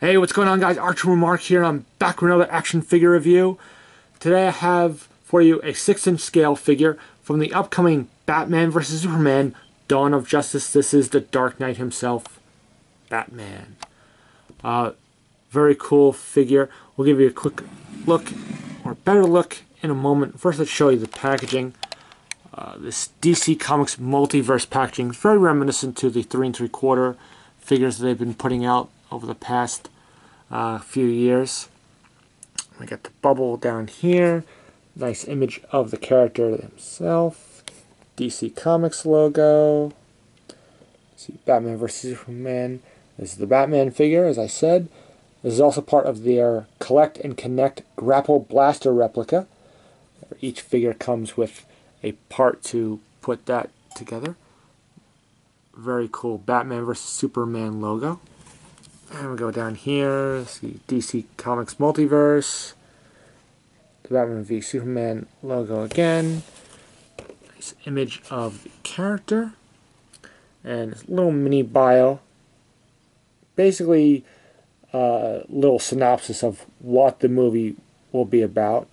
Hey, what's going on, guys? Archer Mark here, and I'm back with another action figure review. Today I have for you a 6-inch scale figure from the upcoming Batman vs. Superman Dawn of Justice. This is the Dark Knight himself, Batman. Very cool figure. We'll give you a quick look, or better look, in a moment. First, let's show you the packaging. This DC Comics Multiverse packaging is very reminiscent to the 3 3/4 figures that they've been putting out over the past few years. We got the bubble down here. Nice image of the character himself. DC Comics logo. See Batman vs. Superman. This is the Batman figure, as I said. This is also part of their Collect and Connect Grapple Blaster replica. Each figure comes with a part to put that together. Very cool Batman vs. Superman logo. And we'll go down here, see DC Comics Multiverse, the Batman v Superman logo again, nice image of the character, and a little mini bio, basically a little synopsis of what the movie will be about.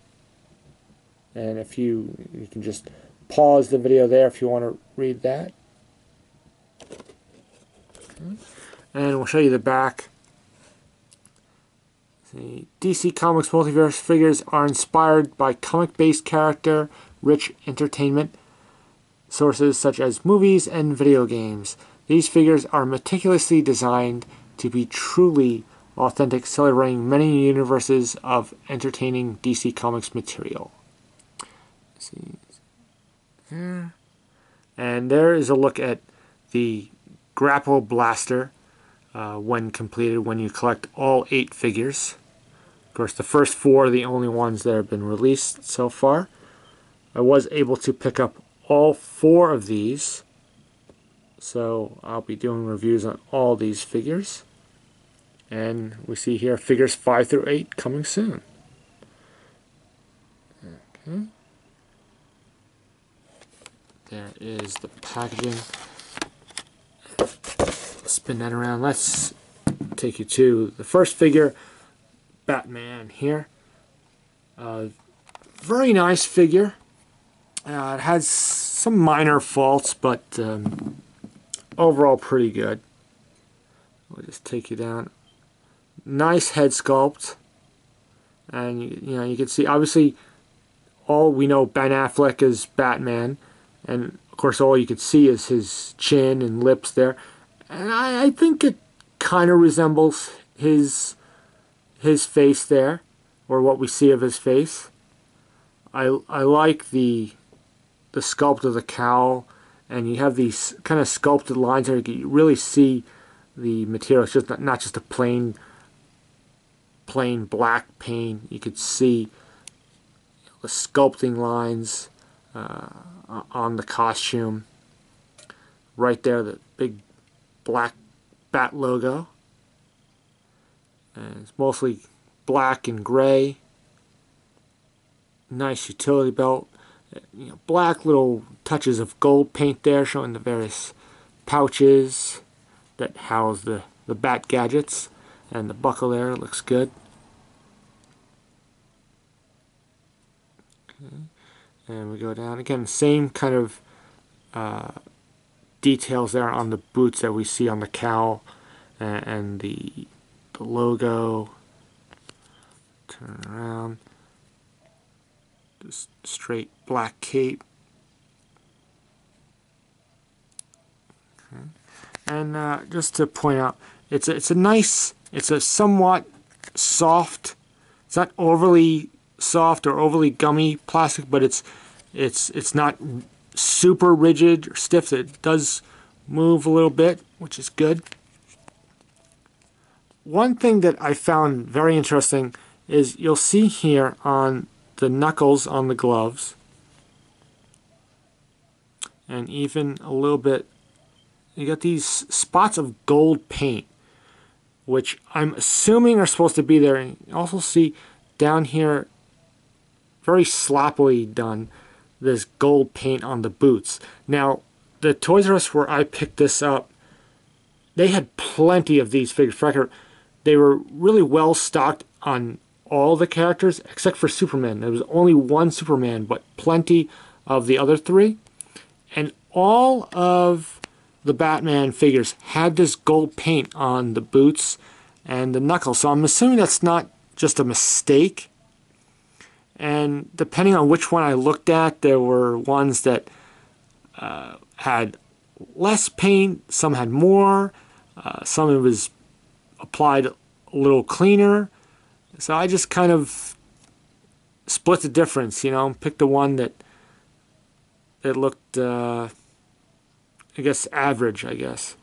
And if you can just pause the video there if you want to read that. Okay. And we'll show you the back. The DC Comics Multiverse figures are inspired by comic-based character-rich entertainment sources such as movies and video games. These figures are meticulously designed to be truly authentic, celebrating many universes of entertaining DC Comics material. See there. And there is a look at the Grapple Blaster. When completed, when you collect all 8 figures. Of course, the first 4 are the only ones that have been released so far. I was able to pick up all 4 of these, so I'll be doing reviews on all these figures. And we see here figures 5 through 8 coming soon. Okay. There is the packaging. Spin that around. Let's take you to the first figure, Batman here. Very nice figure. It has some minor faults, but overall pretty good. We'll just take you down. Nice head sculpt, and you can see obviously all we know Ben Affleck is Batman, and of course all you can see is his chin and lips there. And I think it kind of resembles his face there, or what we see of his face. I like the sculpt of the cowl, and you have these kind of sculpted lines there. You really see the material. It's just not just a plain black paint. You could see the sculpting lines on the costume. Right there, the big black bat logo, and it's mostly black and gray. Nice utility belt, black little touches of gold paint there, showing the various pouches that house the bat gadgets, and the buckle there looks good. Okay. And we go down again, same kind of details there on the boots that we see on the cowl, and the logo. Turn around. Just straight black cape. Okay. And just to point out, it's a somewhat soft. It's not overly soft or overly gummy plastic, but it's not super rigid or stiff. It does move a little bit, which is good. One thing that I found very interesting is you'll see here on the knuckles on the gloves, and even a little bit, you got these spots of gold paint, which I'm assuming are supposed to be there. And you also see down here, very sloppily done, this gold paint on the boots. Now, the Toys R Us where I picked this up, they had plenty of these figures. For record, they were really well stocked on all the characters except for Superman. There was only one Superman, but plenty of the other three. And all of the Batman figures had this gold paint on the boots and the knuckles. So I'm assuming that's not just a mistake. And depending on which one I looked at, there were ones that had less paint, some had more, some it was applied a little cleaner. So I just kind of split the difference, you know, picked the one that looked, I guess, average, I guess.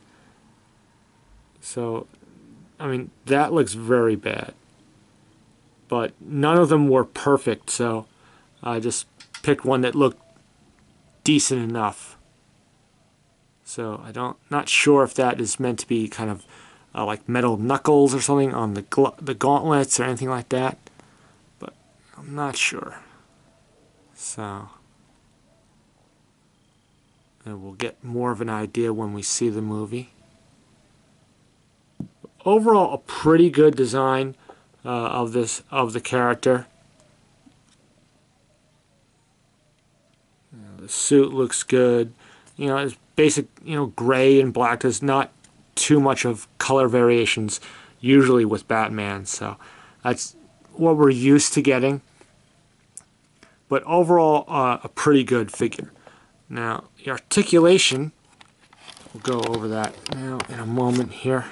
So, I mean, that looks very bad. But none of them were perfect, so I just picked one that looked decent enough. So not sure if that is meant to be kind of like metal knuckles or something on the gauntlets or anything like that, but I'm not sure. So, and we'll get more of an idea when we see the movie. Overall, a pretty good design of the character. The suit looks good. You know, it's basic, you know, gray and black. There's not too much of color variations usually with Batman, so that's what we're used to getting. But overall, a pretty good figure. Now, the articulation, we'll go over that now in a moment here.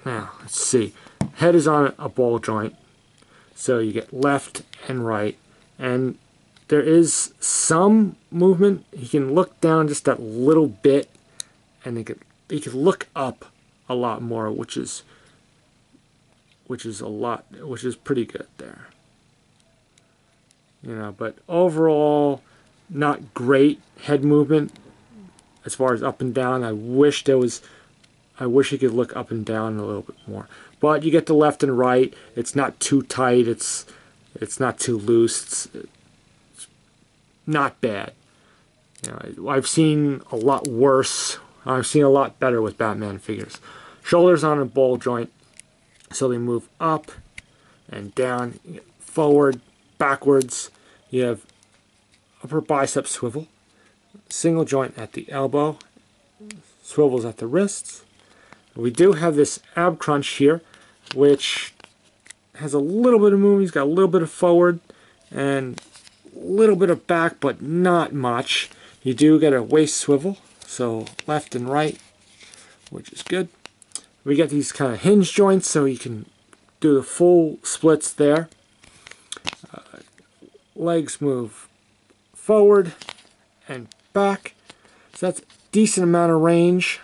Now, let's see. Head is on a ball joint, so you get left and right, and there is some movement. He can look down just that little bit, and he could look up a lot more, which is pretty good there. You know, but overall, not great head movement as far as up and down. I wish he could look up and down a little bit more. But you get the left and right. It's not too tight. It's not too loose. It's not bad. You know, I've seen a lot worse. I've seen a lot better with Batman figures. Shoulders on a ball joint, so they move up and down, forward, backwards. You have upper bicep swivel, single joint at the elbow, swivels at the wrists. We do have this ab crunch here, which has a little bit of movement. He's got a little bit of forward and a little bit of back, but not much. You do get a waist swivel, so left and right, which is good. We get these kind of hinge joints, so you can do the full splits there. Legs move forward and back, so that's a decent amount of range.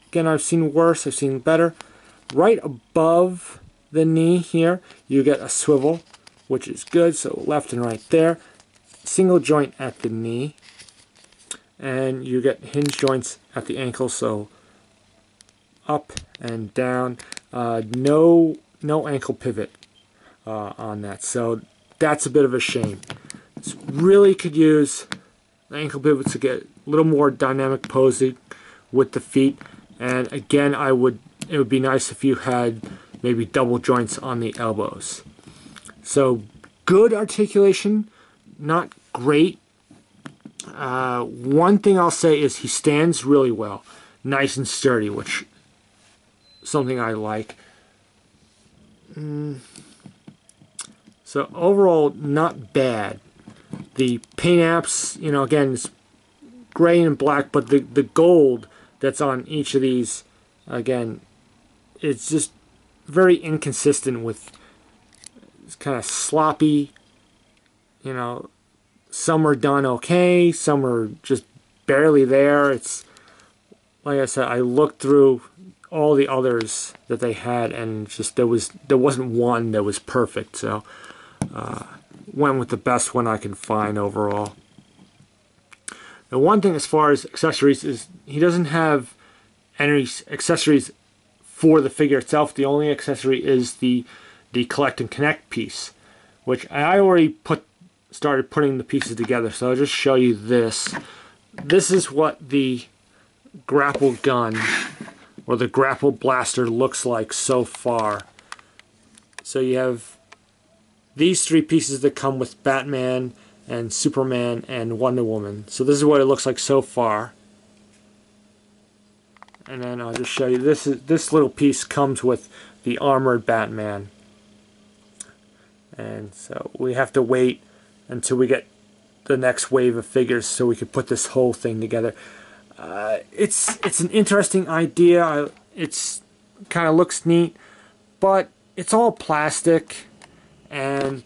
Again, I've seen worse, I've seen better. Right above the knee here, you get a swivel, which is good, so left and right there. Single joint at the knee, and you get hinge joints at the ankle, so up and down. No ankle pivot on that, so that's a bit of a shame. This really could use the ankle pivots to get a little more dynamic posing with the feet. And again, it would be nice if you had maybe double joints on the elbows. So good articulation, not great. One thing I'll say is he stands really well, nice and sturdy, which is something I like. So overall, not bad. The paint apps, you know, again, it's gray and black, but the gold that's on each of these, again, it's just very inconsistent with, it's kind of sloppy, you know, some are done okay, some are just barely there. It's, like I said, I looked through all the others that they had, and just there wasn't one that was perfect, so went with the best one I can find overall. The one thing as far as accessories is he doesn't have any accessories for the figure itself. The only accessory is the collect and connect piece, which I already started putting the pieces together. So I'll just show you this. This is what the grapple gun or the grapple blaster looks like so far. So you have these three pieces that come with Batman and Superman and Wonder Woman. So this is what it looks like so far. And then I'll just show you, this little piece comes with the armored Batman. And so we have to wait until we get the next wave of figures so we can put this whole thing together. It's an interesting idea. It's kind of looks neat, but it's all plastic, and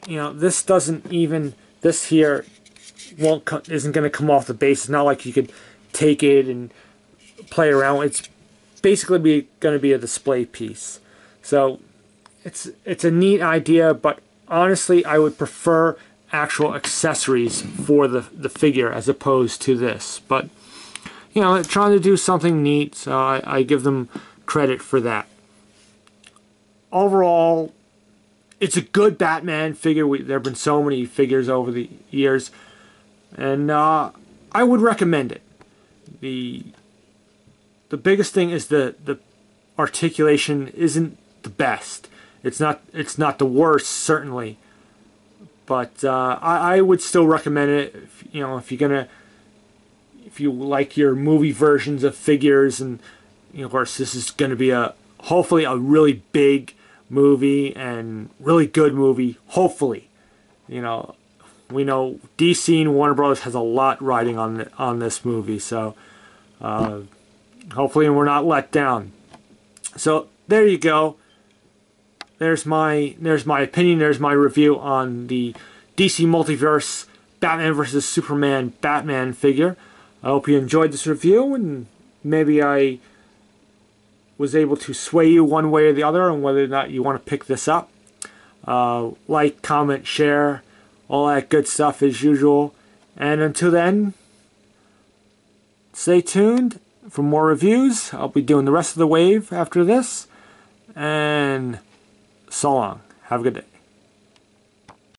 you know, this doesn't even, this here isn't going to come off the base. It's not like you could take it and play around. It's basically going to be a display piece. So it's a neat idea, but honestly I would prefer actual accessories for the figure as opposed to this. But you know, trying to do something neat, so I give them credit for that. Overall, it's a good Batman figure. There have been so many figures over the years, and I would recommend it. The biggest thing is the articulation isn't the best. It's not the worst, certainly, but I would still recommend it. You know, if you like your movie versions of figures, and you know, of course this is going to be hopefully a really big movie and really good movie. Hopefully, you know, we know DC and Warner Bros. Has a lot riding on this movie, so hopefully we're not let down. So there you go. There's my opinion. There's my review on the DC Multiverse Batman vs Superman Batman figure. I hope you enjoyed this review, and maybe I was able to sway you one way or the other on whether or not you want to pick this up. Like, comment, share, all that good stuff as usual. And until then, stay tuned for more reviews. I'll be doing the rest of the wave after this. And so long. Have a good day.